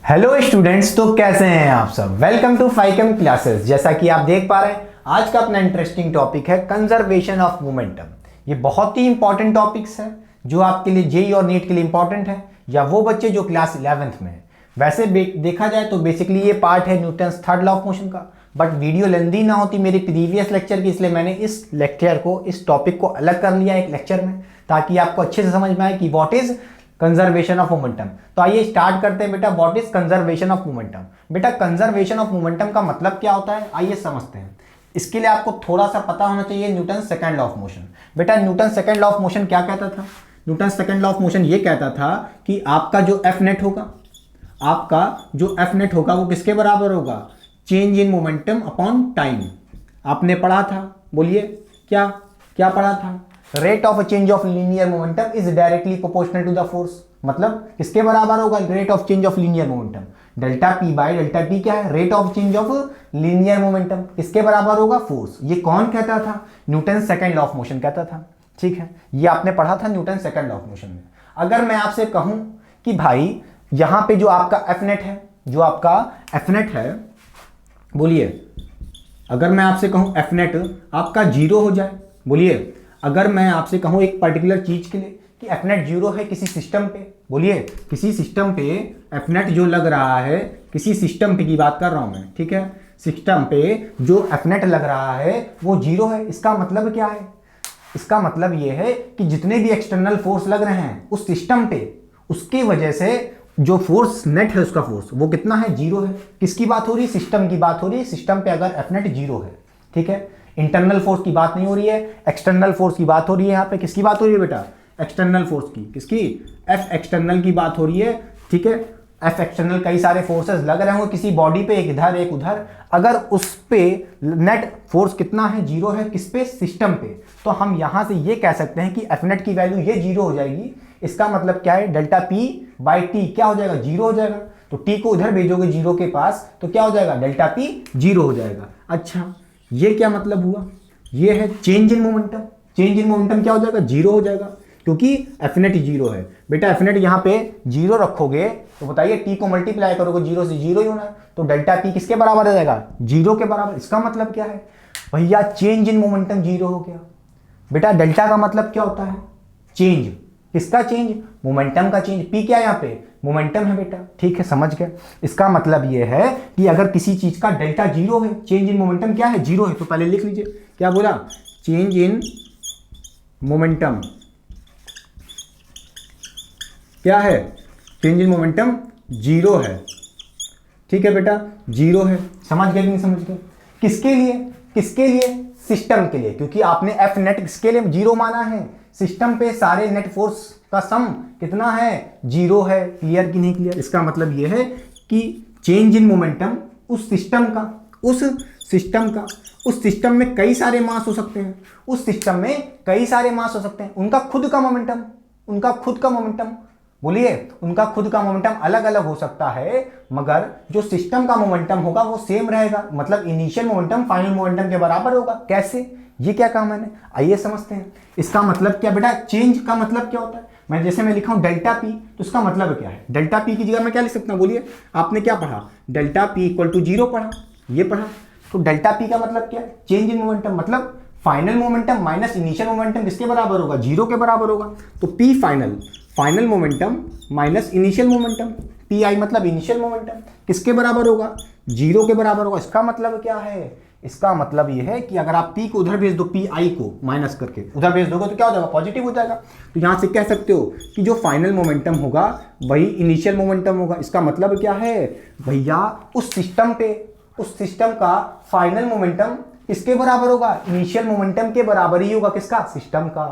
Hello students, तो कैसे हैं आप सब। वेलकम टू फाइकम क्लासेस। जैसा कि आप देख पा रहे हैं, आज का अपना इंटरेस्टिंग टॉपिक है कंजर्वेशन ऑफ मोमेंटम। ये बहुत ही इंपॉर्टेंट टॉपिक्स है जो आपके लिए जेई और नीट के लिए इंपॉर्टेंट है, या वो बच्चे जो क्लास 11th में है। वैसे देखा जाए तो बेसिकली ये पार्ट है Newton's third law of motion का, बट वीडियो लेंदी ना होती मेरी प्रीवियस लेक्चर की, इसलिए मैंने इस लेक्चर को, इस टॉपिक को अलग कर लिया एक लेक्चर में, ताकि आपको अच्छे से समझ में आए कि what is conservation of momentum. तो आइए स्टार्ट करते हैं बेटा, what is conservation of momentum. बेटा कंजर्वेशन ऑफ मोमेंटम का मतलब क्या होता है, आइए समझते हैं। इसके लिए आपको थोड़ा सा पता होना चाहिए Newton second law of motion. बेटा Newton second law of motion क्या कहता था? Newton second law of motion ये कहता था कि आपका जो एफ नेट होगा, आपका जो एफ नेट होगा वो किसके बराबर होगा? Change in momentum upon time. आपने पढ़ा था, बोलिए क्या क्या पढ़ा था? Rate of change of linear momentum is directly proportional to the force. मतलब किसके बराबर होगा? Rate of change of linear momentum. Delta P by delta T क्या है? Rate of change of linear momentum. किसके बराबर होगा? फोर्स। ये कौन कहता था? Newton second law of motion कहता था। ठीक है, ये आपने पढ़ा था Newton second law of motion में। अगर मैं आपसे कहूं कि भाई यहां पे जो आपका एफ नेट है, जो आपका एफ नेट है, बोलिए, अगर मैं आपसे कहूं एफ नेट आपका जीरो हो जाए, बोलिए, अगर मैं आपसे कहूं एक पर्टिकुलर चीज के लिए कि एफ नेट जीरो है किसी सिस्टम पे, बोलिए, किसी सिस्टम पे एफ नेट जो लग रहा है, किसी सिस्टम पे की बात कर रहा हूं मैं, ठीक है, सिस्टम पे जो एफ नेट लग रहा है वो जीरो है। इसका मतलब क्या है? इसका मतलब ये है कि जितने भी एक्सटर्नल फोर्स लग रहे हैं उस सिस्टम पे, उसकी वजह से जो फोर्स नेट है उसका फोर्स वो कितना है? जीरो है। किसकी बात हो रही है? सिस्टम की बात हो रही है। सिस्टम पे अगर एफ नेट जीरो है, ठीक है, इंटरनल फोर्स की बात नहीं हो रही है, एक्सटर्नल फोर्स की बात हो रही है। यहाँ पे किसकी बात हो रही है बेटा? एक्सटर्नल फोर्स की। किसकी? एफ एक्सटर्नल की बात हो रही है। ठीक है, एफ एक्सटर्नल कई सारे फोर्सेस लग रहे होंगे किसी बॉडी पे, एक इधर एक उधर। अगर उस पे नेट फोर्स कितना है? जीरो है। किस पे? सिस्टम पे। तो हम यहां से ये कह सकते हैं कि एफ नेट की वैल्यू ये जीरो हो जाएगी। इसका मतलब क्या है? डेल्टा पी बाई टी क्या हो जाएगा? जीरो हो जाएगा। तो टी को उधर भेजोगे जीरो के पास तो क्या हो जाएगा? डेल्टा पी जीरो हो जाएगा। अच्छा, ये क्या मतलब हुआ? ये है change in momentum. Change in momentum क्या हो जाएगा? जीरो हो जाएगा, क्योंकि एफ नेट जीरो है। बेटा एफ नेट यहाँ पे जीरो रखोगे तो बताइए टी को मल्टीप्लाई करोगे जीरो से, जीरो ही होना है, तो डेल्टा पी किसके बराबर हो जाएगा? जीरो के बराबर। इसका मतलब क्या है भैया? चेंज इन मोमेंटम जीरो हो गया। बेटा डेल्टा का मतलब क्या होता है? चेंज। किसका चेंज? मोमेंटम का चेंज। पी क्या है यहाँ पे? मोमेंटम है बेटा। ठीक है, समझ गए। इसका मतलब ये है कि अगर किसी चीज का डेल्टा जीरो है, चेंज इन मोमेंटम क्या है? जीरो है। तो पहले लिख लीजिए, क्या बोला? चेंज इन मोमेंटम क्या है? चेंज इन मोमेंटम जीरो है। ठीक है बेटा, जीरो है। समझ गए कि नहीं समझ गए? किसके लिए? किसके लिए? सिस्टम के लिए, क्योंकि आपने एफ नेट किसके लिए जीरो माना है? सिस्टम पे सारे नेट फोर्स का सम कितना है? जीरो है। क्लियर कि नहीं क्लियर? इसका मतलब यह है कि चेंज इन मोमेंटम उस सिस्टम का, उस सिस्टम में कई सारे मास हो सकते हैं, उस सिस्टम में कई सारे मास हो सकते हैं, उनका खुद का मोमेंटम, बोलिए, उनका खुद का मोमेंटम अलग अलग हो सकता है, मगर जो सिस्टम का मोमेंटम होगा वो सेम रहेगा। मतलब इनिशियल मोमेंटम फाइनल मोमेंटम के बराबर होगा। कैसे? ये क्या कहा मैंने? आइए समझते हैं। इसका मतलब क्या बेटा? चेंज का मतलब क्या होता है? मैं जैसे मैं लिखा हूं डेल्टा पी, तो इसका मतलब क्या है? डेल्टा पी की जगह मैं क्या लिख सकता हूं? बोलिए, आपने क्या पढ़ा? Delta P equal to zero पढ़ा, ये पढ़ा। तो डेल्टा पी का मतलब क्या है? Change in momentum. मतलब final momentum minus initial momentum किसके बराबर होगा? जीरो के बराबर होगा। तो P final momentum minus initial momentum, P I मतलब इनिशियल मोमेंटम, किसके बराबर होगा? जीरो के बराबर होगा। इसका मतलब क्या है? इसका मतलब यह है कि अगर आप पी को उधर भेज दो, पी आई को माइनस करके उधर भेज दोगे तो क्या हो जाएगा? पॉजिटिव हो जाएगा। तो यहां से कह सकते हो कि जो फाइनल मोमेंटम होगा वही इनिशियल मोमेंटम होगा। इसका मतलब क्या है भैया? उस सिस्टम का फाइनल मोमेंटम किसके बराबर होगा? इनिशियल मोमेंटम के बराबर ही होगा। किसका? सिस्टम का।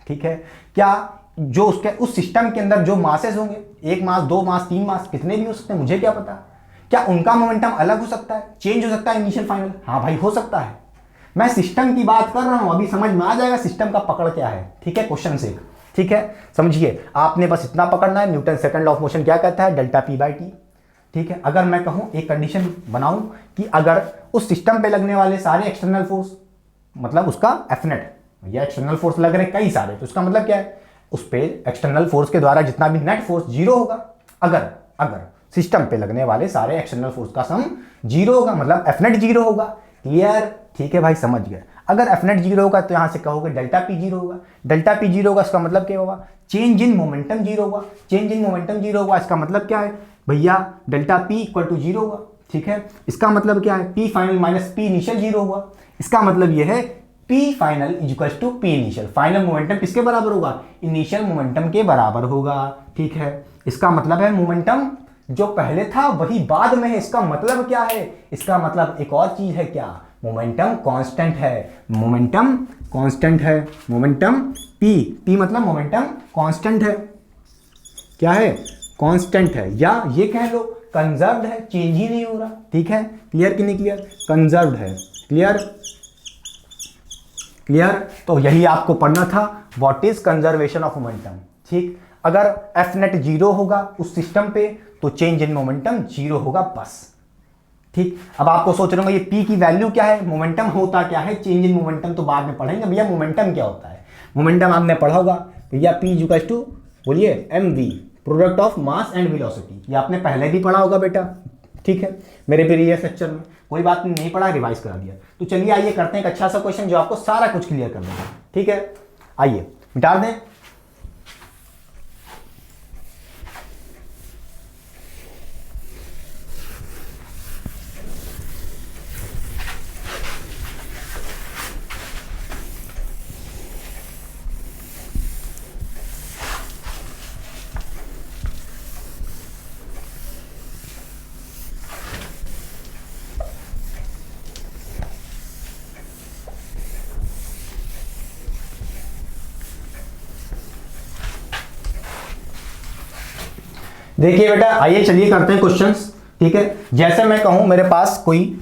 ठीक है, क्या जो उसके उस सिस्टम के अंदर जो मासेस होंगे, एक मास, दो मास, तीन मास, कितने भी हो सकते हैं, मुझे क्या पता, क्या उनका मोमेंटम अलग हो सकता है? चेंज हो सकता है इनिशियल फाइनल? हाँ भाई, हो सकता है। मैं सिस्टम की बात कर रहा हूं, अभी समझ में आ जाएगा सिस्टम का पकड़ क्या है। ठीक है, क्वेश्चन से। ठीक है, समझिए, आपने बस इतना पकड़ना है। Newton second law of motion क्या कहता है? Delta P by T. ठीक है, अगर मैं कहूं, एक कंडीशन बनाऊं कि अगर उस सिस्टम पे लगने वाले सारे एक्सटर्नल फोर्स, मतलब उसका एफ नेट, या एक्सटर्नल फोर्स लग रहे हैं कई सारे, तो इसका मतलब क्या है? उस पे एक्सटर्नल फोर्स के द्वारा जितना भी नेट फोर्स जीरो होगा। अगर सिस्टम पे लगने वाले सारे एक्सटर्नल फोर्स का सम जीरो होगा, मतलब एफ नेट जीरो होगा। क्लियर? ठीक है भाई, समझ गए। अगर एफ नेट जीरो होगा तो यहां से कहोगे डेल्टा पी जीरो होगा। डेल्टा पी जीरो होगा, इसका मतलब क्या होगा? चेंज इन मोमेंटम जीरो होगा। चेंज इन मोमेंटम जीरो होगा, इसका मतलब क्या है भैया? Delta P equal to zero होगा। ठीक है, इसका मतलब क्या है? P final minus P initial zero होगा। इसका मतलब यह है P final is equal to P initial. Final momentum किसके बराबर होगा? इनिशियल मोमेंटम के बराबर होगा। ठीक है, इसका मतलब है मोमेंटम जो पहले था वही बाद में है। इसका मतलब क्या है? इसका मतलब एक और चीज है, क्या? मोमेंटम कांस्टेंट है। मोमेंटम कांस्टेंट है। मोमेंटम पी, पी मतलब मोमेंटम कांस्टेंट है। क्या है? कांस्टेंट है, या ये कह लो कंजर्व्ड है, चेंज ही नहीं हो रहा। ठीक है, क्लियर कि नहीं क्लियर? कंजर्व्ड है। क्लियर? क्लियर? तो यही आपको पढ़ना था, what is conservation of momentum. ठीक, अगर एफ नेट जीरो होगा उस सिस्टम पे तो चेंज इन मोमेंटम जीरो होगा, बस। ठीक, अब आपको सोच रहे होंगे ये पी की वैल्यू क्या है, मोमेंटम होता क्या है, चेंज इन मोमेंटम तो बाद में पढ़ेंगे। भैया मोमेंटम क्या होता है? मोमेंटम आपने पढ़ा होगा भैया, पी इक्वल्स टू, बोलिए, M V, product of mass and velocity. ये आपने पहले भी पढ़ा होगा बेटा। ठीक है, मेरे प्रीवियस लेक्चर में। कोई बात नहीं पढ़ा, रिवाइज करा दिया। तो चलिए आइए करते हैं एक अच्छा सा क्वेश्चन जो आपको सारा कुछ क्लियर कर देगा। ठीक है, आइए मिटा दें। देखिए बेटा, आइए चलिए करते हैं क्वेश्चंस। ठीक है, जैसे मैं कहूं मेरे पास कोई,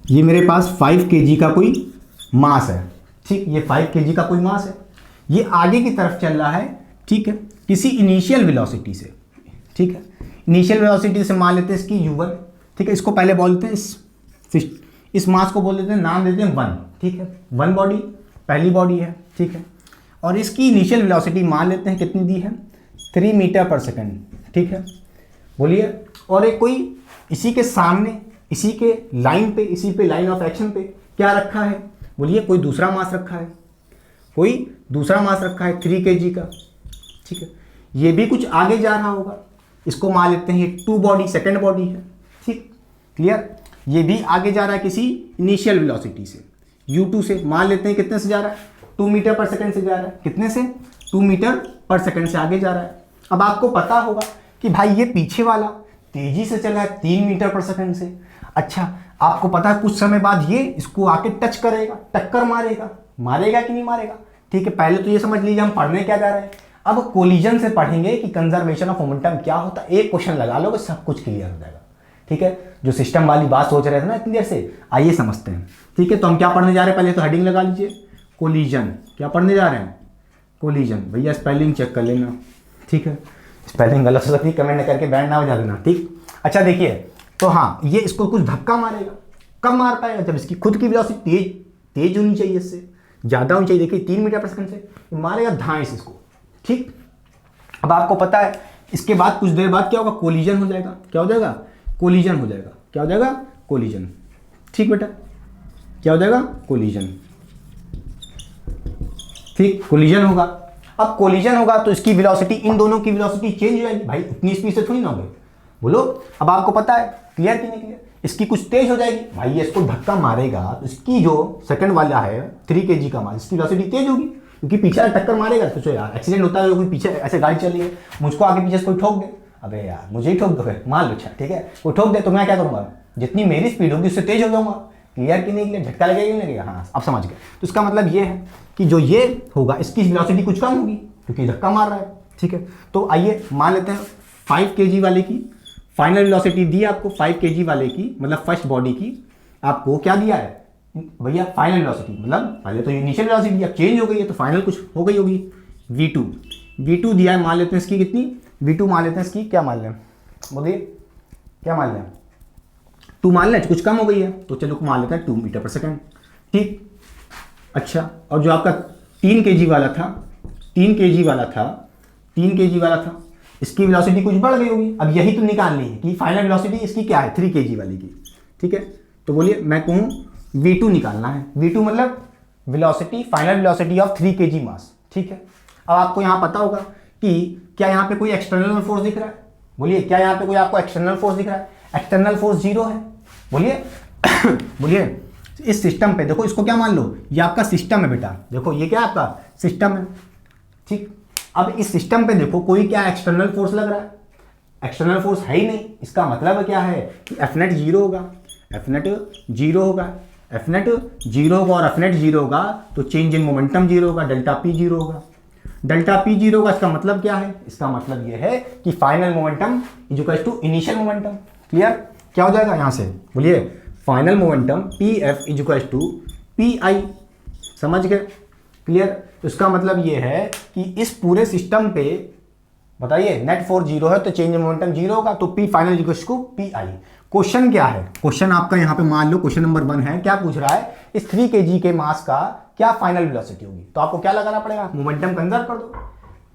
ये मेरे पास 5 kg का कोई मास है। ठीक, ये 5 kg का कोई मास है, ये आगे की तरफ चल रहा है। ठीक है, किसी इनिशियल वेलोसिटी से। ठीक है, इनिशियल वेलोसिटी से मान लेते हैं इसकी u1। ठीक है, इसको पहले बोलते हैं इस मास को बोल देते हैं, नाम देते हैं 1। ठीक है, 1 बॉडी, पहली बॉडी है। ठीक है, और इसकी इनिशियल वेलोसिटी मान लेते हैं कितनी दी है? 3 मीटर पर सेकंड। ठीक है, बोलिए। और एक कोई इसी के सामने, इसी के लाइन पे, इसी पे लाइन ऑफ एक्शन पे क्या रखा है? बोलिए, कोई दूसरा मास रखा है। कोई दूसरा मास रखा है 3 kg का। ठीक है, ये भी कुछ आगे जा रहा होगा, इसको मान लेते हैं ये 2 बॉडी, सेकेंड बॉडी है। ठीक, क्लियर? ये भी आगे जा रहा है किसी इनिशियल वेलोसिटी से, u2 से। मान लेते हैं कितने से जा रहा है? 2 मीटर पर सेकंड से जा रहा है। कितने से? 2 मीटर पर सेकंड से आगे जा रहा है। अब आपको पता होगा कि भाई ये पीछे वाला तेजी से चला है 3 मीटर पर सेकंड से। अच्छा, आपको पता है कुछ समय बाद ये इसको आके टच करेगा, टक्कर मारेगा। मारेगा कि नहीं मारेगा? ठीक है, पहले तो ये समझ लीजिए हम पढ़ने क्या जा रहे हैं। अब कोलिजन से पढ़ेंगे कि कंजर्वेशन ऑफ मोमेंटम क्या होता है। एक क्वेश्चन लगा लोगे, सब कुछ क्लियर हो जाएगा। ठीक है, जो सिस्टम वाली बात सोच रहे थे ना इतनी देर से, आइए समझते हैं। ठीक है, तो हम क्या पढ़ने जा रहे हैं? पहले तो हेडिंग लगा लीजिए, कोलिजन। क्या पढ़ने जा रहे हैं? कोलिजन। भैया स्पेलिंग चेक कर लेना। ठीक है, स्पेलिंग गलत हो सकती है, कमेंट करके बैंड ना बजा देना। ठीक, अच्छा देखिए, तो हाँ, ये इसको कुछ धक्का मारेगा। कब मार पाएगा? जब इसकी खुद की वेलोसिटी तेज होनी चाहिए, इससे ज़्यादा होनी चाहिए। देखिए 3 मीटर पर सेकंड से मारेगा धाएं से इसको। ठीक, अब आपको पता है इसके बाद कुछ देर बाद क्या होगा? कोलिजन हो जाएगा। क्या हो जाएगा? कोलिजन हो जाएगा। क्या हो जाएगा? कोलिजन। ठीक बेटा, क्या हो जाएगा? कोलिजन। ठीक, कोलिजन होगा। अब कोलिजन होगा तो इसकी वेलोसिटी, इन दोनों की वेलोसिटी चेंज हो जाएगी। भाई इतनी स्पीड से थोड़ी ना होगी, बोलो। अब आपको पता है, क्लियर कि नहीं क्लियर? इसकी कुछ तेज हो जाएगी। भाई ये इसको धक्का मारेगा तो इसकी जो सेकंड वाला है 3 kg का मास, इसकी वेलोसिटी तेज होगी, क्योंकि पीछे टक्कर मारेगा। सोचो यार, एक्सीडेंट होता है, कोई पीछे ऐसे गाड़ी चल रही है, मुझको आगे पीछे से कोई ठोक दे, अबे यार मुझे ही ठोक दो, मान लो। अच्छा ठीक है, कोई ठोक दे तो मैं क्या करूँगा? जितनी मेरी स्पीड होगी उससे तेज हो जाऊंगा। क्लियर कि नहीं क्लियर? झटका लगेगा कि नहीं लगेगा? हाँ, अब समझ गए। तो इसका मतलब ये है कि जो ये होगा इसकी वेलोसिटी कुछ कम होगी, क्योंकि धक्का मार रहा है। ठीक है, तो आइए मान लेते हैं 5 kg वाले की फाइनल वेलोसिटी दी आपको। 5 kg वाले की मतलब फर्स्ट बॉडी की आपको क्या दिया है भैया? Final velocity. मतलब पहले तो इनिशियल वेलोसिटी अब चेंज हो गई है तो फाइनल कुछ हो गई होगी। v2 दिया है, मान लेते हैं इसकी कितनी? v2 मान लेते हैं इसकी, क्या मान लें? बोलिए, क्या मान लें? 2 मान लें, कुछ कम हो गई है तो चलो मान लेते हैं 2 मीटर पर सेकंड। ठीक, अच्छा, और जो आपका 3 kg वाला था, 3 kg वाला था, इसकी वेलोसिटी कुछ बढ़ गई होगी। अब यही तो निकालनी है कि फाइनल वेलोसिटी इसकी क्या है 3 kg वाली की, ठीक है। तो बोलिए मैं कहूँ v2 निकालना है, v2 मतलब velocity, final velocity of 3 kg मास, ठीक है। अब आपको यहाँ पता होगा कि क्या यहाँ पे कोई एक्सटर्नल फोर्स दिख रहा है, बोलिए क्या यहाँ पे कोई आपको एक्सटर्नल फोर्स दिख रहा है? एक्सटर्नल फोर्स 0 है, बोलिए बोलिए। इस सिस्टम पे देखो, इसको क्या मान लो, ये आपका सिस्टम है बेटा, देखो ये क्या आपका सिस्टम है, ठीक। अब इस सिस्टम पे देखो कोई क्या एक्सटर्नल फोर्स लग रहा है, एक्सटर्नल फोर्स है ही नहीं। इसका मतलब क्या है कि एफ नेट 0 होगा, एफ नेट 0 होगा, एफ नेट 0 होगा, और एफ नेट 0 होगा तो चेंज इन मोमेंटम 0 होगा, डेल्टा पी 0 होगा, डेल्टा पी 0 होगा। इसका मतलब क्या है? इसका मतलब ये है कि final momentum is equal to initial momentum. Clear? क्या हो जाएगा यहाँ से, बोलिए final momentum P F is equal to P I, समझ गए? क्लियर? तो इसका मतलब ये है कि इस पूरे सिस्टम पे बताइए नेट फोर्स 0 है तो चेंज इन मोमेंटम 0 होगा, तो P final equal to P I. Question क्या है? क्वेश्चन आपका यहाँ पे मान लो क्वेश्चन नंबर 1 है, क्या पूछ रहा है, इस 3 kg के मास का क्या फाइनल वेलोसिटी होगी? तो आपको क्या लगाना पड़ेगा, मोमेंटम कंजर्व कर दो,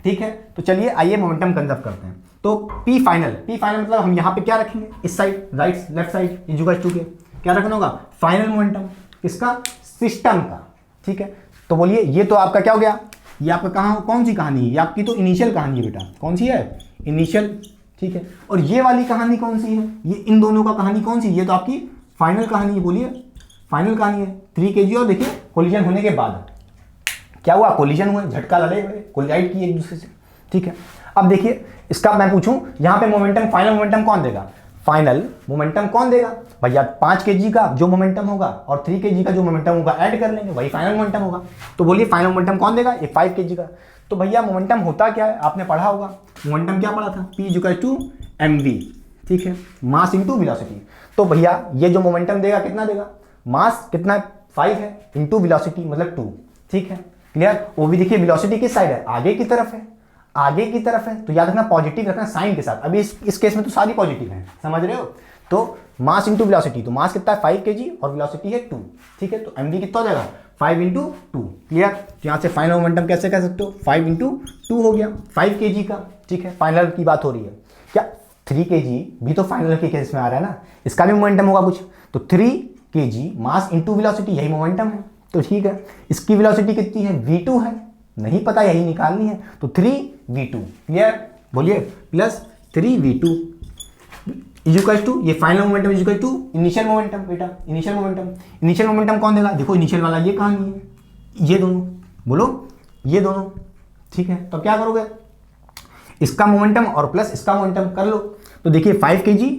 ठीक है। तो चलिए आइए मोमेंटम कंजर्व करते हैं। तो पी फाइनल मतलब हम यहाँ पे क्या रखेंगे, इस side right left side equal to के क्या रखना होगा, फाइनल मोमेंटम किसका, सिस्टम का, ठीक है। तो बोलिए ये तो आपका क्या हो गया, ये आपका कहाँ कौन सी कहानी है, ये आपकी तो इनिशियल कहानी है बेटा, कौन सी है, इनिशियल, ठीक है। और ये वाली कहानी कौन सी है, ये इन दोनों का कहानी कौन सी, ये तो आपकी फाइनल कहानी है, बोलिए फाइनल कहानी है 3 kg। और देखिए कोलिजन होने के बाद क्या हुआ, कोलिजन हुआ, झटका लड़े हुए, कोलिडाइड की एक दूसरे से, ठीक है। अब देखिए इसका मैं पूछूं यहाँ पे मोमेंटम, फाइनल मोमेंटम कौन देगा, फाइनल मोमेंटम कौन देगा भैया, 5 kg का जो मोमेंटम होगा और 3 kg का जो मोमेंटम होगा ऐड कर लेंगे, वही फाइनल मोमेंटम होगा। तो बोलिए फाइनल मोमेंटम कौन देगा, ये 5 kg का। तो भैया मोमेंटम होता क्या है, आपने पढ़ा होगा, मोमेंटम क्या पढ़ा था, P इक्वल टू mv, ठीक है, मास इंटू वेलोसिटी। तो भैया ये जो मोमेंटम देगा कितना देगा, मास कितना है 5 है, इंटू वेलोसिटी मतलब 2, ठीक है। क्लियर? वो भी देखिए वेलोसिटी किस साइड है, आगे की तरफ है, आगे की तरफ है, तो याद रखना पॉजिटिव रखना साइन के साथ। अभी इस केस में तो सारी पॉजिटिव है, समझ रहे हो। तो मास इंटू वेलोसिटी, तो मास कितना है 5 kg और वेलोसिटी है 2, ठीक है। तो mv कितना हो जाएगा 5 इंटू 2। क्लियर? तो यहाँ से फाइनल मोमेंटम कैसे कह सकते हो, 5 इंटू 2 हो गया 5 kg का, ठीक है। फाइनल की बात हो रही है क्या, 3 kg भी तो फाइनल के केस में आ रहा है ना, इसका भी मोमेंटम होगा कुछ, तो 3 kg मास इंटू वेलोसिटी, यही मोमेंटम है, तो ठीक है। इसकी वेलोसिटी कितनी है, v2 है, नहीं पता यही निकालनी है, तो 3v2। क्लियर? बोलिए प्लस 3v2 इक्वल टू, ये final momentum equal to initial momentum बेटा, इनिशियल मोमेंटम। इनिशियल मोमेंटम कौन देगा, देखो इनिशियल वाला ये कहानी है, ये दोनों, बोलो ये दोनों, ठीक है। तो क्या करोगे, इसका मोमेंटम और प्लस इसका मोमेंटम कर लो। तो देखिए 5 kg,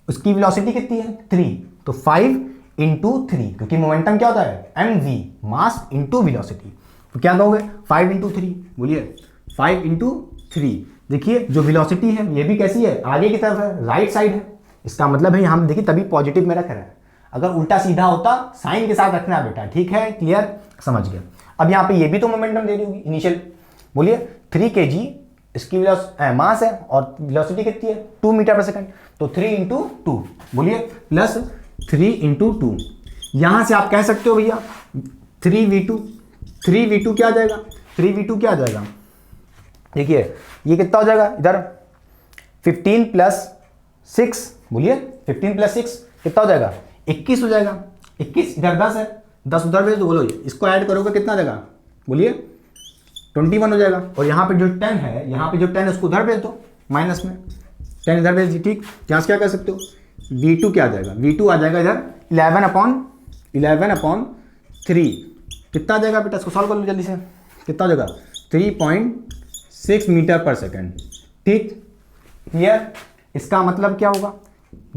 उसकी वेलोसिटी कितनी है 3, तो 5 इंटू 3, क्योंकि मोमेंटम क्या होता है mv, मास इंटू वेलोसिटी। तो क्या कहोगे 5 इंटू 3, बोलिए 5 इंटू 3। देखिए जो वेलोसिटी है ये भी कैसी है, आगे की तरफ है, राइट साइड है, इसका मतलब है यहाँ देखिए तभी पॉजिटिव में रख रहा है, अगर उल्टा सीधा होता साइन के साथ रखना है बेटा, ठीक है। क्लियर? समझ गया। अब यहाँ पे ये भी तो मोमेंटम दे रही होगी इनिशियल, बोलिए 3 kg इसकी मास है और वेलोसिटी कितनी है 2 मीटर पर सेकंड, तो 3 इंटू 2, बोलिए प्लस 3 इंटू 2। यहाँ से आप कह सकते हो भैया 3v2 क्या आ जाएगा, 3v2 क्या आ जाएगा, देखिए ये कितना हो जाएगा इधर 15 प्लस 6, बोलिए 15 प्लस 6 कितना हो जाएगा 21 हो जाएगा, 21 इधर 10 है, 10 उधर भेज दो, बोलो इसको ऐड करोगे कितना देगा, बोलिए 21 हो जाएगा। और यहाँ पे जो 10 है, यहाँ पे जो 10 है उसको उधर भेज दो, माइनस में 10 इधर भेज दी, ठीक। यहाँ से क्या कर सकते हो, v2 क्या आ जाएगा, v2 आ जाएगा इधर 11/3, कितना आ जाएगा बेटा, इसको सॉल्व कर लो जल्दी से, कितना हो जाएगा 3.6 मीटर पर सेकंड, ठीक। क्लियर? इसका मतलब क्या होगा,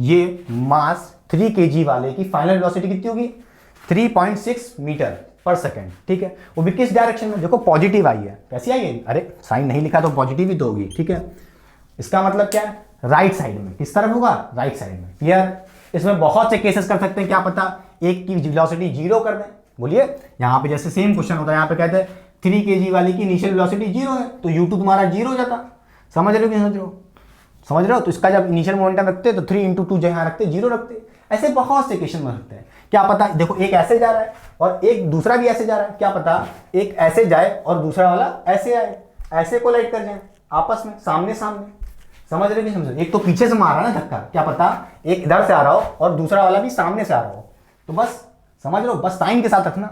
ये मास 3 kg वाले की फाइनल वेलोसिटी कितनी होगी 3.6 मीटर पर सेकंड, ठीक है। वो भी किस डायरेक्शन में, देखो पॉजिटिव आई है, कैसी आई है, अरे साइन नहीं लिखा तो पॉजिटिव ही तो होगी, ठीक है। इसका मतलब क्या है, राइट साइड में, किस तरफ होगा, राइट साइड में। क्लियर? इसमें बहुत से केसेस कर सकते हैं, क्या पता एक की वेलोसिटी 0 कर दें, बोलिए यहाँ पे जैसे सेम क्वेश्चन होता है, यहाँ पे कहते हैं 3 kg वाली की इनिशियल वेलोसिटी 0 है, तो u2 तुम्हारा 0 हो जाता, समझ रहे हो कि समझ रहे हो, समझ रहे हो। तो इसका जब इनिशियल मोमेंटम रखते तो 3 इंटू 2 जहाँ रखते 0 रखते, ऐसे बहुत से क्वेश्चन में रखते हैं। क्या पता देखो एक ऐसे जा रहा है और एक दूसरा भी ऐसे जा रहा है, क्या पता एक ऐसे जाए और दूसरा वाला ऐसे आए, ऐसे कोलाइड कर जाए आपस में, सामने सामने, समझ रहे हो कि समझ रहे हो? एक तो पीछे से मार रहा है ना धक्का, क्या पता एक इधर से आ रहा हो और दूसरा वाला भी सामने से आ रहा हो, तो बस समझ रहे हो, बस साइन के साथ रखना।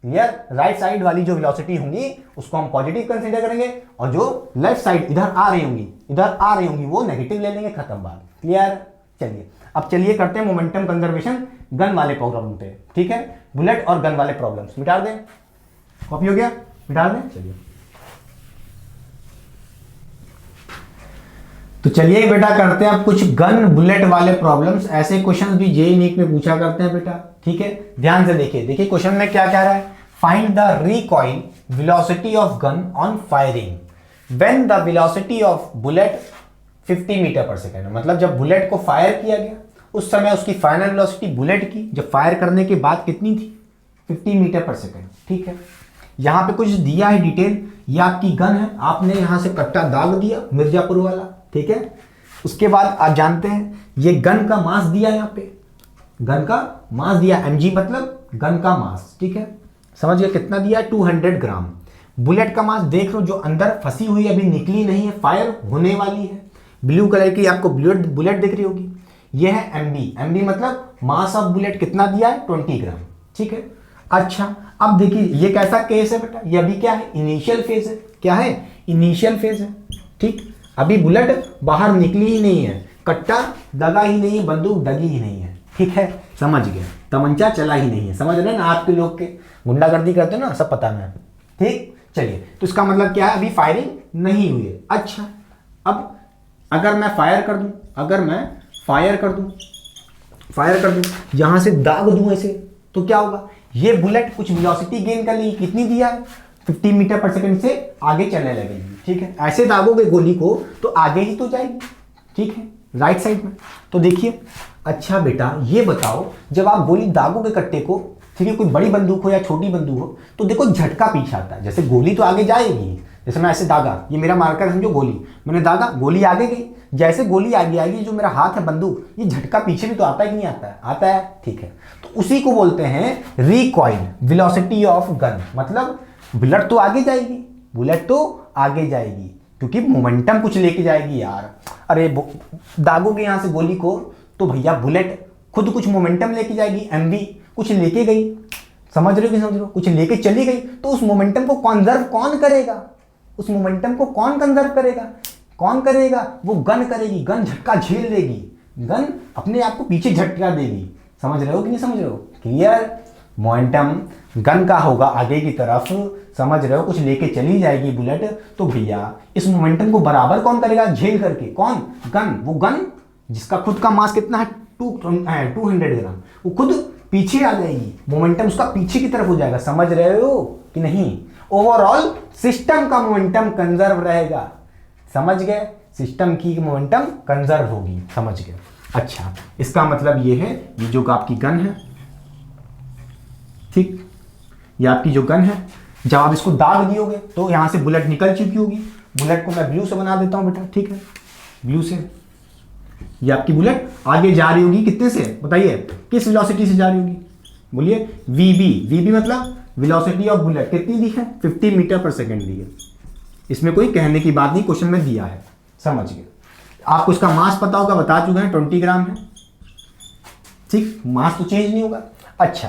क्लियर? राइट साइड वाली जो वेलोसिटी होंगी उसको हम पॉजिटिव कंसीडर करेंगे, और जो लेफ्ट साइड इधर आ रही होंगी वो नेगेटिव ले लेंगे, खत्म बात। क्लियर? चलिए अब चलिए करते हैं मोमेंटम कंजर्वेशन गन वाले प्रॉब्लम पे। ठीक है, बुलेट और गन वाले प्रॉब्लम्स मिटा दें, कॉपी हो गया, मिटा दें। चलिए तो चलिए बेटा करते हैं अब कुछ गन बुलेट वाले प्रॉब्लम्स। ऐसे क्वेश्चंस भी जेईई नीट में पूछा करते हैं बेटा। ठीक है, ध्यान से देखिए क्वेश्चन में क्या कह रहा है, find the recoil velocity of gun on firing when the velocity of bullet 50 metre per second. मतलब जब बुलेट को फायर किया गया उस समय उसकी फाइनल वेलोसिटी बुलेट की जब फायर करने के बाद कितनी थी, 50 मीटर पर सेकेंड। ठीक है, यहां पे कुछ दिया है डिटेल, ये आपकी गन है, आपने यहां से कट्टा दाग दिया मिर्जापुर वाला। ठीक है, उसके बाद आप जानते हैं ये गन का मास दिया, यहाँ पे गन का मास दिया, mg मतलब गन का मास। ठीक है, समझ गए कितना दिया, 200 ग्राम। बुलेट का मास देख लो, जो अंदर फंसी हुई अभी निकली नहीं है, फायर होने वाली है, ब्लू कलर की आपको बुलेट दिख रही होगी, ये है mb मतलब मास ऑफ बुलेट कितना दिया है, 20 ग्राम। ठीक है, अच्छा अब देखिए ये कैसा केस है बेटा, ये अभी क्या है, इनिशियल फेज है। क्या है, इनिशियल फेज है। ठीक, अभी बुलेट बाहर निकली ही नहीं है, कट्टा दगा ही नहीं है, बंदूक दगी ही नहीं है। ठीक है, समझ गए, तमंचा चला ही नहीं है। समझ रहे हैं ना, आपके लोग के गुंडागर्दी करते हैं ना, सब पता है। ठीक, चलिए तो इसका मतलब क्या है, अभी फायरिंग नहीं हुई है। अच्छा अब अगर मैं फायर कर दूं यहां से दाग दूं ऐसे, तो क्या होगा, ये बुलेट कुछ वेलोसिटी गेन कर लेगी, कितनी दिया है, 50 मीटर पर सेकंड से आगे चलने लगेगी। ठीक है, ऐसे दागोगे गोली को तो आगे ही तो जाएगी। ठीक है, राइट साइड में। तो देखिए, अच्छा बेटा ये बताओ, जब आप गोली दागोगे कट्टे को, ठीक है, कोई बड़ी बंदूक हो या छोटी बंदूक हो, तो देखो झटका पीछे आता है। जैसे गोली तो आगे जाएगी, जैसे मैं ऐसे दागा, ये मेरा मार्कर समझो गोली, मैंने दागा, गोली आगे गई, जैसे गोली आगे आएगी, जो मेरा हाथ है बंदूक, ये झटका पीछे भी तो आता है कि नहीं आता है, आता है। ठीक है, तो उसी को बोलते हैं रिकॉइल वेलोसिटी ऑफ गन। मतलब बुलेट तो आगे जाएगी, क्योंकि मोमेंटम कुछ लेके जाएगी यार। अरे दागोगे यहां से गोली को तो भैया बुलेट खुद कुछ मोमेंटम लेके जाएगी, mv कुछ लेके गई, समझ रहे हो, कुछ लेके चली गई, तो उस मोमेंटम को कंजर्व कौन करेगा, कौन करेगा, वो गन करेगी। गन झटका झेल लेगी, गन अपने आप को पीछे झटका देगी। समझ रहे हो कि नहीं समझ रहे हो? क्लियर? मोमेंटम गन का होगा आगे की तरफ, समझ रहे हो, कुछ लेके चली जाएगी बुलेट, तो भैया इस मोमेंटम को बराबर कौन करेगा, झेल करके, कौन, गन। वो गन जिसका खुद का मास कितना है, 200 ग्राम, वो खुद पीछे आ जाएगी, मोमेंटम उसका पीछे की तरफ हो जाएगा। समझ रहे हो कि नहीं? ओवरऑल सिस्टम का मोमेंटम कंजर्व रहेगा। समझ गए? सिस्टम की मोमेंटम कंजर्व होगी। समझ गए? अच्छा, इसका मतलब ये है, ये जो आपकी गन है, ठीक, ये आपकी जो गन है, जब आप इसको दाग दियोगे तो यहां से बुलेट निकल चुकी होगी। बुलेट को मैं ब्लू से बना देता हूं बेटा, ठीक है, ब्लू से। ये आपकी बुलेट आगे जा रही होगी, कितने से बताइए, किस वेलोसिटी से जा रही होगी, बोलिए, वीबी मतलब वेलोसिटी ऑफ बुलेट कितनी दी है, 50 मीटर पर सेकेंड दी है। इसमें कोई कहने की बात नहीं, क्वेश्चन में दिया है। समझ गए? आपको इसका मास पता होगा, बता चुके हैं, 20 ग्राम है। ठीक, मास तो चेंज नहीं होगा। अच्छा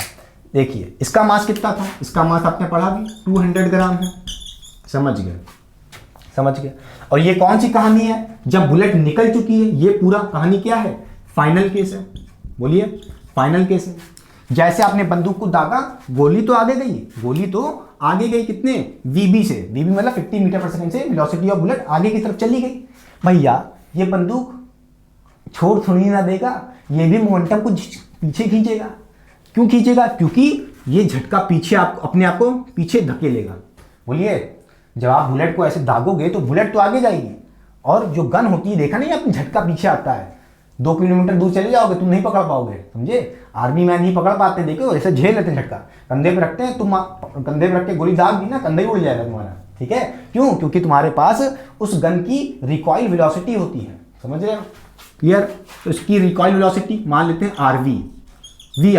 देखिए, इसका मास कितना था, इसका मास आपने पढ़ा भी, 200 ग्राम है। समझ गए? और ये कौन सी कहानी है, जब बुलेट निकल चुकी है, ये पूरा कहानी क्या है, फाइनल केस है। बोलिए, फाइनल केस है। जैसे आपने बंदूक को दागा, गोली तो आगे गई, कितने, वीबी से, वीबी मतलब 50 मीटर पर सेकंड से वेलोसिटी ऑफ बुलेट आगे की तरफ चली गई। भैया ये बंदूक छोड़ थोड़ी ना देगा, ये भी मोमेंटम को पीछे खींचेगा। क्यों खींचेगा? क्योंकि ये झटका पीछे अपने आप को पीछे धकेलेगा। बोलिए, जब आप बुलेट को ऐसे दागोगे तो बुलेट तो आगे जाएगी, और जो गन होती है, देखा नहीं आपने, झटका पीछे आता है। 2 किलोमीटर दूर चले जाओगे, तुम नहीं पकड़ पाओगे, समझे? आर्मी मैन नहीं पकड़ पाते, देखो ऐसे झेल लेते झटका, कंधे पे रखते हैं, तुम कंधे पे रख के गोली दाग दी ना, कंधे ही उड़ जाएगा तुम्हारा। ठीक है, क्यों? क्योंकि तुम्हारे पास उस गन की रिकॉइल वेलोसिटी होती है। समझ रहे हो? क्लियर? तो इसकी रिकॉइल वेलोसिटी मान लेते हैं वी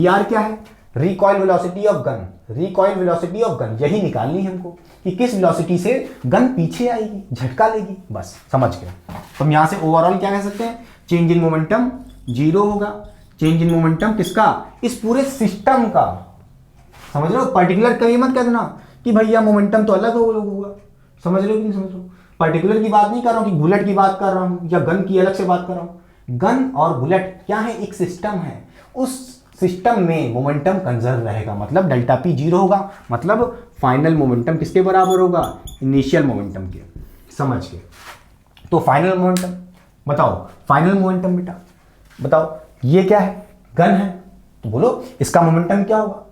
आर क्या है, recoil velocity of gun, recoil velocity of gun यही निकालनी है हमको कि किस वेलोसिटी से गन पीछे आएगी, झटका लेगी, बस समझ गए। तो हम यहाँ से ओवरऑल क्या कह सकते हैं, चेंज इन मोमेंटम 0 होगा। चेंज इन मोमेंटम किसका, इस पूरे सिस्टम का, समझ रहे हो। पर्टिकुलर कभी मत कह देना कि भैया मोमेंटम तो अलग होगा, समझ रहे हो कि नहीं समझ रहे हो। पर्टिकुलर की बात नहीं कर रहा हूँ कि बुलेट की बात कर रहा हूँ या गन की अलग से बात कर रहा हूँ। गन और बुलेट क्या है, एक सिस्टम है, उस सिस्टम में मोमेंटम कंजर्व रहेगा, मतलब डेल्टा पी 0 होगा, मतलब फाइनल मोमेंटम किसके बराबर होगा, इनिशियल मोमेंटम के, समझ के। तो फाइनल मोमेंटम बताओ, फाइनल मोमेंटम बेटा बताओ, ये क्या है, गन है, तो बोलो इसका मोमेंटम क्या होगा,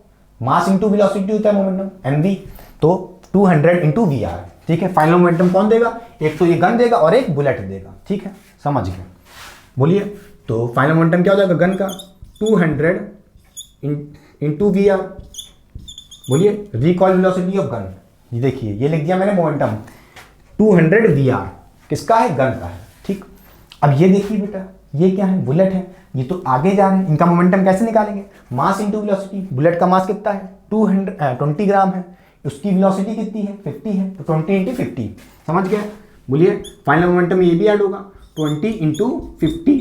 मास इंटू वेलोसिटी होता है मोमेंटम mv, तो 200 इंटू वी आर, ठीक है। फाइनल मोमेंटम कौन देगा, एक तो ये गन देगा और एक बुलेट देगा, ठीक है, समझ गए। बोलिए तो फाइनल मोमेंटम क्या हो जाएगा गन का, 200 इंटू वी आर। बोलिए रिकॉइल वेलोसिटी ऑफ गन, ये देखिए ये लिख दिया मैंने मोमेंटम 200 वी आर, किसका है, गन का है, ठीक। अब ये देखिए बेटा, ये क्या है, बुलेट है, ये तो आगे जा रहे हैं, इनका मोमेंटम कैसे निकालेंगे, मास इंटू वेलोसिटी। बुलेट का मास कितना है, 20 ग्राम है, उसकी वेलोसिटी कितनी है, 50 है, तो 20 इंटू 50, समझ गए। बोलिए फाइनल मोमेंटम ये भी ऐड होगा, 20 इंटू 50,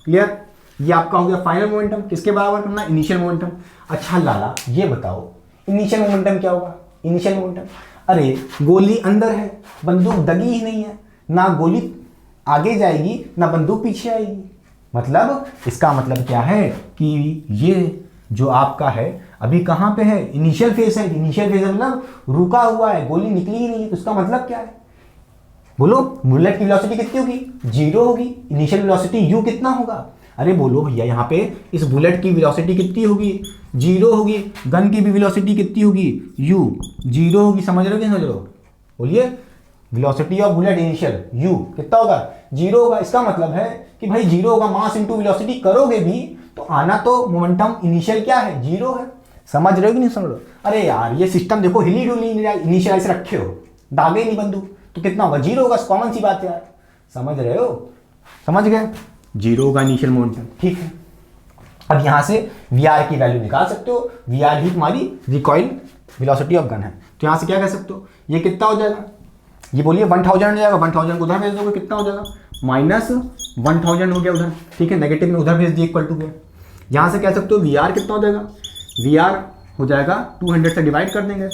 क्लियर। ये आपका हो गया फाइनल मोमेंटम, किसके बराबर करना, इनिशियल मोमेंटम। अच्छा लाला ये बताओ इनिशियल मोमेंटम क्या होगा, इनिशियल मोमेंटम, अरे गोली अंदर है, बंदूक दगी ही नहीं है, ना गोली आगे जाएगी ना बंदूक पीछे आएगी, मतलब इसका मतलब क्या है कि ये जो आपका है अभी कहाँ पे है, इनिशियल फेज है। इनिशियल फेज मतलब रुका हुआ है, गोली निकली ही नहीं है, तो इसका मतलब क्या है, बोलो बुलेट की वेलोसिटी कितनी होगी, 0 होगी, इनिशियल वेलोसिटी u कितना होगा, अरे बोलो भैया यहाँ पे इस बुलेट की वेलोसिटी कितनी होगी, 0 होगी, गन की भी वेलोसिटी कितनी होगी, u 0 होगी, समझ रहे हो कि समझ रहे हो। बोलिए velocity of bullet initial u कितना होगा, 0 होगा, इसका मतलब है कि भाई 0 होगा, मास इंटू वेलोसिटी करोगे भी तो आना तो मोमेंटम इनिशियल क्या है, 0 है, समझ रहे हो कि नहीं समझ रहे हो। अरे यार ये सिस्टम देखो हिली डुली इनिशियल ऐसे रखे हो, दागे नहीं बंदूक, तो कितना होगा, 0 होगा, कॉमन सी बात है यार, समझ रहे हो, समझ गए, 0 होगा इनिशियल मोमेंटम, ठीक है। अब यहां से वी आर की वैल्यू निकाल सकते हो, वी आर ही तुम्हारी रिकॉइल वेलोसिटी ऑफ गन है, तो यहां से क्या कह सकते हो, ये कितना हो जाएगा, ये बोलिए 1000 हो जाएगा, 1000 को उधर भेज दोगे कितना हो जाएगा, -1000 हो गया उधर, ठीक है, नेगेटिव में उधर भेज दिए, इक्वल टू गया। यहां से कह सकते हो वी आर कितना हो जाएगा, वी आर हो जाएगा 200 से डिवाइड कर देंगे,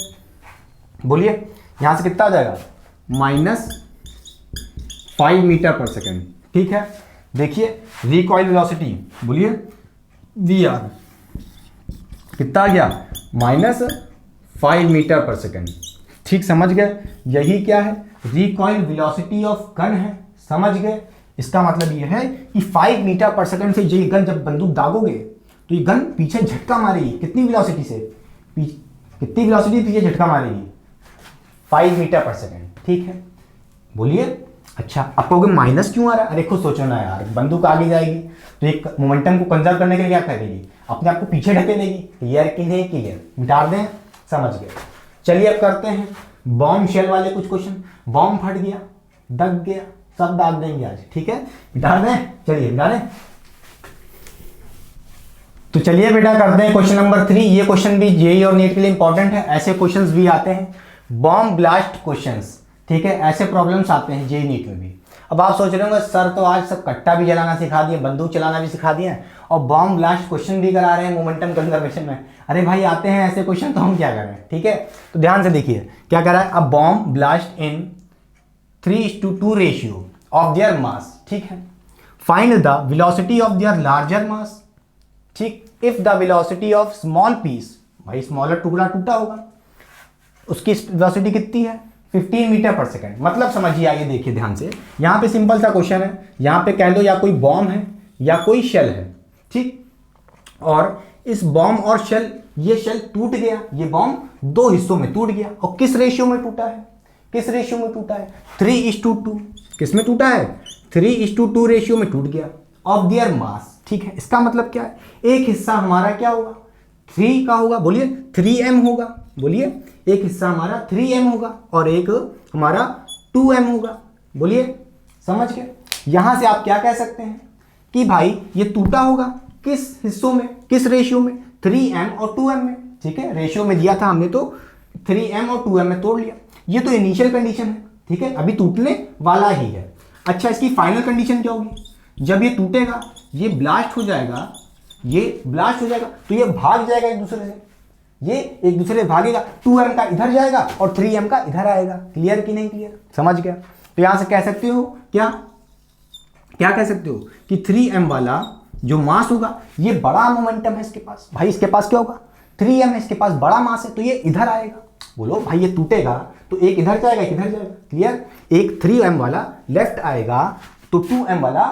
बोलिए यहां से कितना आ जाएगा, -5 मीटर पर सेकेंड, ठीक है। देखिए रिकॉइल वेलोसिटी, बोलिए वी आर कितना आ गया, -5 मीटर पर सेकेंड, ठीक, समझ गए। यही क्या है, रिकॉइल वेलोसिटी ऑफ गन है, समझ गए। इसका मतलब यह है कि 5 मीटर पर सेकेंड से ये गन जब बंदूक दागोगे तो ये गन पीछे झटका मारेगी, कितनी वेलोसिटी से, कितनी वेलोसिटी पीछे झटका मारेगी, 5 मीटर पर सेकेंड, ठीक है। बोलिए अच्छा आप कहोगे माइनस क्यों आ रहा है, अरे खुद सोचो ना यार, बंदूक आगे जाएगी तो एक मोमेंटम को कंजर्व करने के लिए क्या करेगी, अपने आप को पीछे ढकेलेगी, क्लियर कि नहीं क्लियर, मिटा दें, समझ गए। चलिए अब करते हैं बॉम्ब शेल वाले कुछ क्वेश्चन। बॉम्ब फट गया, दग गया, सब दाग देंगे आज, ठीक है, मिटा दें, चलिए मिटा दें। तो चलिए बेटा करते हैं क्वेश्चन नंबर 3। ये क्वेश्चन भी जेईई और नीट के लिए इंपॉर्टेंट है, ऐसे क्वेश्चंस भी आते हैं, बॉम्ब ब्लास्ट क्वेश्चंस, ठीक है, ऐसे प्रॉब्लम्स आते हैं जेईई नीट में भी। अब आप सोच रहे होंगे सर तो आज सब कट्टा भी जलाना सिखा दिए, बंदूक चलाना भी सिखा दिए और बॉम्ब ब्लास्ट क्वेश्चन भी करा रहे हैं मोमेंटम कंजर्वेशन में। अरे भाई आते हैं ऐसे क्वेश्चन तो हम क्या कर रहे हैं, ठीक है। तो ध्यान से देखिए क्या कह रहा है, a bomb blast in 3:2 ratio of their mass, ठीक है, find the velocity of their larger mass, ठीक, if the velocity of small piece, भाई स्मॉलर टुकड़ा टूटा होगा, उसकी वेलोसिटी कितनी है, 15 मीटर पर सेकेंड। मतलब समझिए, आइए देखिए ध्यान से, यहां पे सिंपल सा क्वेश्चन है, यहां पे कह दो या कोई बॉम्ब है या कोई शेल है, ठीक, और इस बॉम्ब और शेल, ये शेल टूट गया, ये बॉम्ब 2 हिस्सों में टूट गया, और किस रेशियो में टूटा है, किस रेशियो में टूटा है, 3:2, किस में टूटा है, 3:2 रेशियो में टूट गया, ऑफ देयर मास, ठीक है। इसका मतलब क्या है, एक हिस्सा हमारा क्या होगा, 3 का होगा, बोलिए 3m होगा, बोलिए एक हिस्सा हमारा 3m होगा और एक हमारा 2m होगा, बोलिए समझ के। यहां से आप क्या कह सकते हैं कि भाई ये टूटा होगा किस हिस्सों में, किस रेशियो में, 3m और 2m में, ठीक है, रेशियो में दिया था हमने तो 3m और 2m में तोड़ लिया। ये तो इनिशियल कंडीशन है, ठीक है, अभी टूटने वाला ही है। अच्छा, इसकी फाइनल कंडीशन क्या होगी? जब ये टूटेगा, ये ब्लास्ट हो जाएगा, ये ब्लास्ट हो जाएगा तो ये भाग जाएगा एक दूसरे से, ये एक दूसरे से भागेगा, 2m का इधर जाएगा और 3m का इधर आएगा। क्लियर कि नहीं क्लियर? समझ गया? तो यहां से कह सकते हो क्या कह सकते हो कि 3m वाला जो मास होगा ये बड़ा मोमेंटम है इसके पास। भाई इसके पास क्या होगा? 3m है, इसके पास बड़ा मास है तो ये इधर आएगा। बोलो भाई, ये टूटेगा तो एक इधर जाएगा एक इधर जाएगा। क्लियर? एक 3m वाला लेफ्ट आएगा तो 2m वाला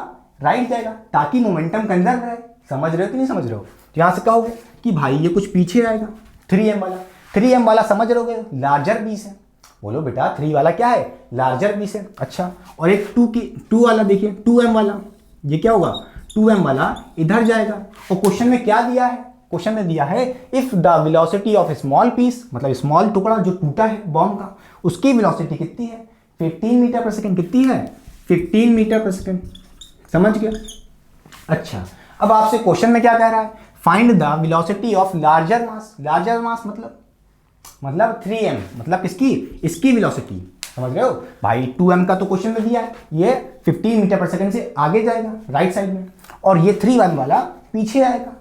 राइट जाएगा, ताकि मोमेंटम कंजर्व रहे। समझ रहे हो कि नहीं समझ रहे हो? तो यहां से कहोगे कि भाई ये कुछ पीछे आएगा, 3m वाला समझ रहोगे लार्जर बीस है। बोलो बेटा 3 वाला क्या है? लार्जर बीस है। अच्छा, और एक 2 वाला देखिए, 2m वाला ये क्या होगा? 2m वाला इधर जाएगा। और क्वेश्चन में क्या दिया है? क्वेश्चन में दिया है if the velocity of small piece, मतलब स्मॉल टुकड़ा जो टूटा है बॉम्ब का, उसकी वेलोसिटी कितनी है? 15 मीटर पर सेकंड। कितनी है? 15 मीटर पर सेकंड। समझ गया? अच्छा, अब आपसे क्वेश्चन में क्या कह रहा है? Find the velocity of larger mass. Larger mass मतलब 3m, मतलब किसकी? इसकी वेलोसिटी। समझ रहे हो भाई? 2m का तो क्वेश्चन में दिया है, ये 15 मीटर पर सेकंड से आगे जाएगा राइट साइड में, और ये 3m वाला पीछे आएगा।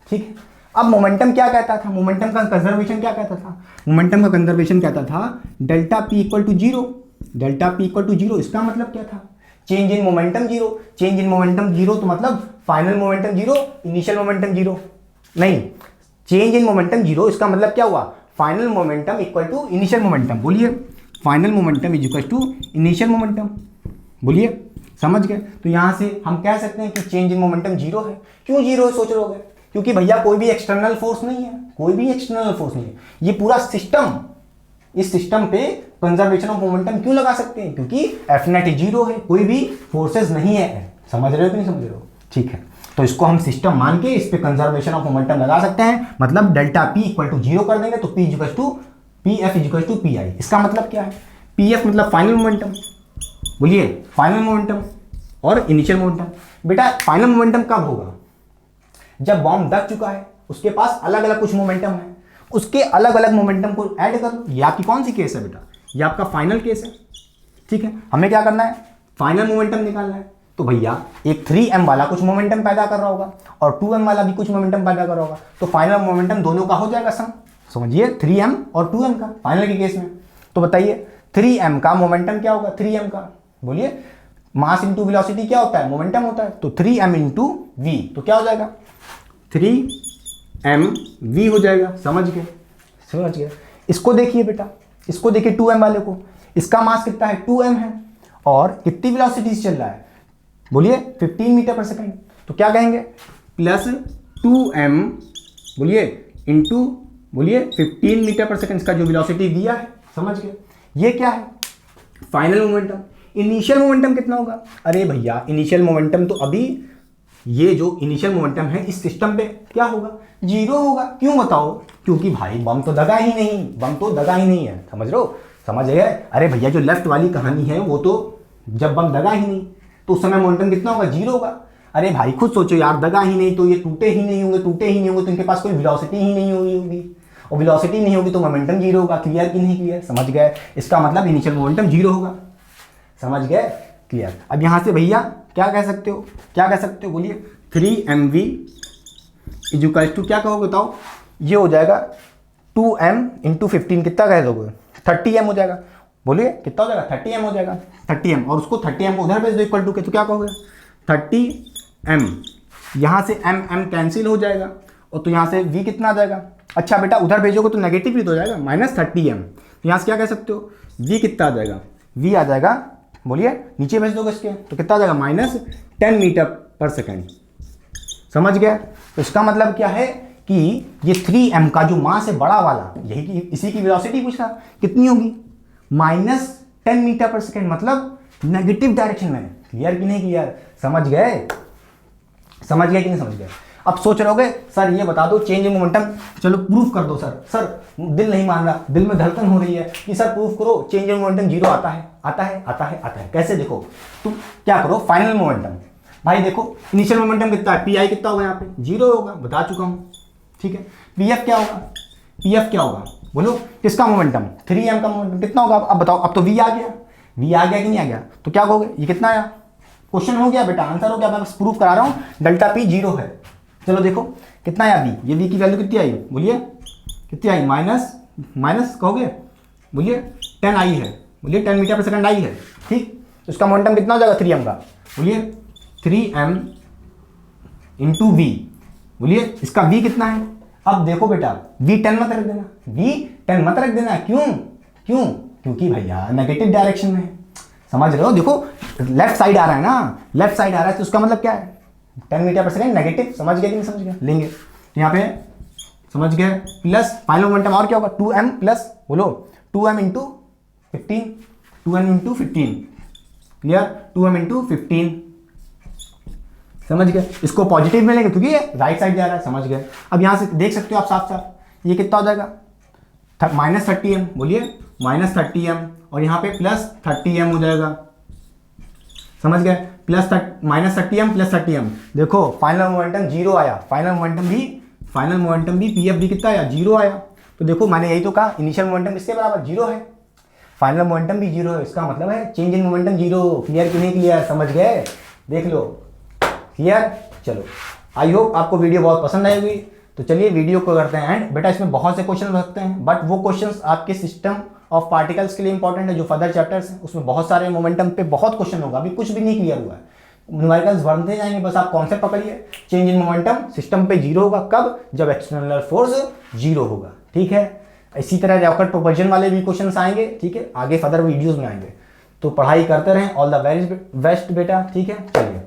ठीक है, अब मोमेंटम क्या कहता था? मोमेंटम का कंजर्वेशन क्या कहता था? मोमेंटम का कंजर्वेशन कहता था delta P equal to zero. Delta P equal to zero, इसका मतलब क्या था? Change in momentum zero. Change in momentum zero तो मतलब final momentum zero, initial momentum zero नहीं, चेंज इन मोमेंटम जीरो, इसका मतलब क्या हुआ? Final momentum equal to initial momentum. बोलिए, final momentum is equal to initial momentum. बोलिए, समझ गए? तो यहां से हम कह सकते हैं कि चेंज इन मोमेंटम जीरो है। क्यों जीरो है सोच रहे? क्योंकि भैया कोई भी एक्सटर्नल फोर्स नहीं है, कोई भी एक्सटर्नल फोर्स नहीं है, ये पूरा सिस्टम, इस सिस्टम पे कंजर्वेशन ऑफ मोमेंटम क्यों लगा सकते हैं? क्योंकि एफ नेट जीरो है, कोई भी फोर्सेस नहीं है। समझ रहे हो कि नहीं समझ रहे हो? ठीक है, तो इसको हम सिस्टम मान के इस पे कंजर्वेशन ऑफ मोमेंटम लगा सकते हैं। मतलब delta P equal to zero कर देंगे तो P equal to P F equal to P I. इसका मतलब क्या है? पी एफ मतलब फाइनल मोमेंटम। बोलिए, फाइनल मोमेंटम और इनिशियल मोमेंटम। बेटा फाइनल मोमेंटम कब होगा? जब बॉम्ब दग चुका है, उसके पास अलग अलग कुछ मोमेंटम है, उसके अलग अलग मोमेंटम को ऐड कर लो। ये आपकी कौन सी केस है बेटा? ये आपका फाइनल केस है। ठीक है, हमें क्या करना है? फाइनल मोमेंटम निकालना है। तो भैया एक 3m वाला कुछ मोमेंटम पैदा कर रहा होगा और 2m वाला भी कुछ मोमेंटम पैदा कर रहा होगा, तो फाइनल मोमेंटम दोनों का हो जाएगा सम। समझिए, 3m और 2m का फाइनल के केस में। तो बताइए 3m का मोमेंटम क्या होगा? 3m का, बोलिए, मास इंटू वेलोसिटी क्या होता है? मोमेंटम होता है। तो 3m इंटू v, तो क्या हो जाएगा? 3mv हो जाएगा। समझ गए? समझ गए? इसको देखिए बेटा, इसको देखिए 2m वाले को, इसका मास कितना है? 2m है, और कितनी वेलोसिटी से चल रहा है? बोलिए 15 मीटर पर सेकंड। तो क्या कहेंगे? प्लस 2m, बोलिए, इंटू, बोलिए 15 मीटर पर सेकंड का जो वेलोसिटी दिया है। समझ गए? ये क्या है? Final momentum. इनिशियल मोमेंटम कितना होगा? अरे भैया इनिशियल मोमेंटम तो अभी, ये जो इनिशियल मोमेंटम है इस सिस्टम पे क्या होगा? जीरो होगा। क्यों बताओ? क्योंकि भाई बम तो दगा ही नहीं, बम तो दगा ही नहीं है। समझ रहे हो? समझ गए? अरे भैया जो लेफ्ट वाली कहानी है वो तो जब बम दगा ही नहीं तो उस समय मोमेंटम कितना होगा? जीरो होगा। अरे भाई खुद सोचो यार, दगा ही नहीं तो ये टूटे ही नहीं होंगे, टूटे ही नहीं होंगे तो इनके पास कोई वेलोसिटी ही नहीं होगी, और वेलोसिटी नहीं होगी तो मोमेंटम जीरो होगा। क्लियर कि नहीं क्लियर? समझ गए? इसका मतलब इनिशियल मोमेंटम जीरो होगा। समझ गए? क्लियर? अब यहां से भैया क्या कह सकते हो? क्या कह सकते हो? बोलिए 3mv इज इक्वल टू क्या कहोगे बताओ? ये हो जाएगा 2m इंटू 15, कितना कह दोगे? 30m हो जाएगा। बोलिए कितना हो जाएगा? 30m हो जाएगा। 30m, और उसको 30m को उधर भेज दो इक्वल टू के, तो क्या कहोगे? 30m, यहाँ से m कैंसिल हो जाएगा, और तो यहाँ से v कितना आ जाएगा? अच्छा बेटा उधर भेजोगे तो नेगेटिव ही तो हो जाएगा, -30m। तो यहाँ से क्या कह सकते हो? v कितना आ जाएगा? v आ जाएगा, बोलिए, नीचे भेज दोगे इसके तो कितना आ जाएगा? -10 मीटर पर सेकेंड। समझ गया? तो इसका मतलब क्या है कि ये 3m का जो मास है बड़ा वाला, यही की इसी की वेलोसिटी पूछा, कितनी होगी? -10 मीटर पर सेकेंड, मतलब नेगेटिव डायरेक्शन में। क्लियर कि नहीं क्लियर? समझ गए? समझ गए कि नहीं समझ गए? अब सोच रहे होगे सर ये बता दो चेंज इन मोमेंटम, चलो प्रूफ कर दो सर। सर दिल नहीं मान रहा, दिल में धड़कन हो रही है कि सर प्रूफ करो चेंज इन मोमेंटम जीरो आता है, आता है, आता है, आता है। कैसे? देखो तुम क्या करो, फाइनल मोमेंटम। भाई देखो इनिशियल मोमेंटम कितना है? पी आई कितना होगा? यहाँ पे जीरो होगा, बता चुका हूँ। ठीक है, पीएफ क्या होगा, पीएफ क्या होगा बोलो, किसका मोमेंटम, 3m का मोमेंटम कितना होगा। अब बताओ, अब तो v आ गया, v आ गया कि नहीं आ गया, तो क्या कहोगे, ये कितना आया, क्वेश्चन हो गया बेटा, आंसर हो गया, मैं बस प्रूफ करा रहा हूँ डेल्टा पी 0 है। चलो देखो कितना आया v, ये v की वैल्यू कितनी आई बोलिए, कितनी आई, माइनस माइनस कहोगे बोलिए 10 आई है, बोलिए 10 मीटर पर सेकंड आई है, ठीक। तो इसका मोमेंटम कितना हो जाएगा 3m का, बोलिए 3m इंटू वी, बोलिए इसका v कितना है। अब देखो बेटा v 10 मत रख देना, v 10 मत रख देना, क्यों क्यों, क्योंकि भैया नेगेटिव डायरेक्शन में है, समझ रहे हो। देखो लेफ्ट साइड आ रहा है ना, लेफ्ट साइड आ रहा है तो उसका मतलब क्या है, 10 मीटर पर सेकंड नेगेटिव, समझ गए कि नहीं समझ गए, लेंगे तो यहाँ पे समझ गए, प्लस फाइनल मोमेंटम और क्या होगा 2m प्लस बोलो 2m into 15, 2m into 15, clear, 2m into 15, समझ गए। इसको पॉजिटिव में लेंगे क्योंकि ये राइट साइड जा रहा है, समझ गए। अब यहाँ से देख सकते हो आप साफ साफ, ये कितना हो जाएगा माइनस 30m, बोलिए माइनस 30m, और यहाँ पे प्लस 30m हो जाएगा, समझ गए, plus minus 30m plus 30m। देखो फाइनल मोमेंटम 0 आया, फाइनल मोमेंटम भी पीएफ भी कितना आया 0 आया। तो देखो मैंने यही तो कहा, इनिशियल मोमेंटम किससे बराबर 0 है, फाइनल मोमेंटम भी 0 है, इसका मतलब है चेंज इन मोमेंटम 0। क्लियर कि नहीं क्लियर, समझ गए, देख लो क्लियर। चलो आई होप आपको वीडियो बहुत पसंद आई हुई, तो चलिए वीडियो को करते हैं एंड। बेटा इसमें बहुत से क्वेश्चन रखते हैं, बट वो क्वेश्चंस आपके सिस्टम ऑफ पार्टिकल्स के लिए इंपॉर्टेंट है, जो फर्दर चैप्टर्स हैं उसमें बहुत सारे मोमेंटम पे बहुत क्वेश्चन होगा, अभी कुछ भी नहीं क्लियर हुआ है, न्यूमेरिकल्स बढ़ते जाएंगे, बस आप कॉन्सेप्ट पकड़िए। चेंज इन मोमेंटम सिस्टम पे 0 होगा कब, जब एक्सटर्नल फोर्स 0 होगा, ठीक है। इसी तरह रॉकेट प्रोपल्शन वाले भी क्वेश्चंस आएंगे, ठीक है, आगे फर्दर वीडियोस में आएंगे। तो पढ़ाई करते रहें, ऑल द वेरी बेस्ट बेटा, ठीक है, चलिए।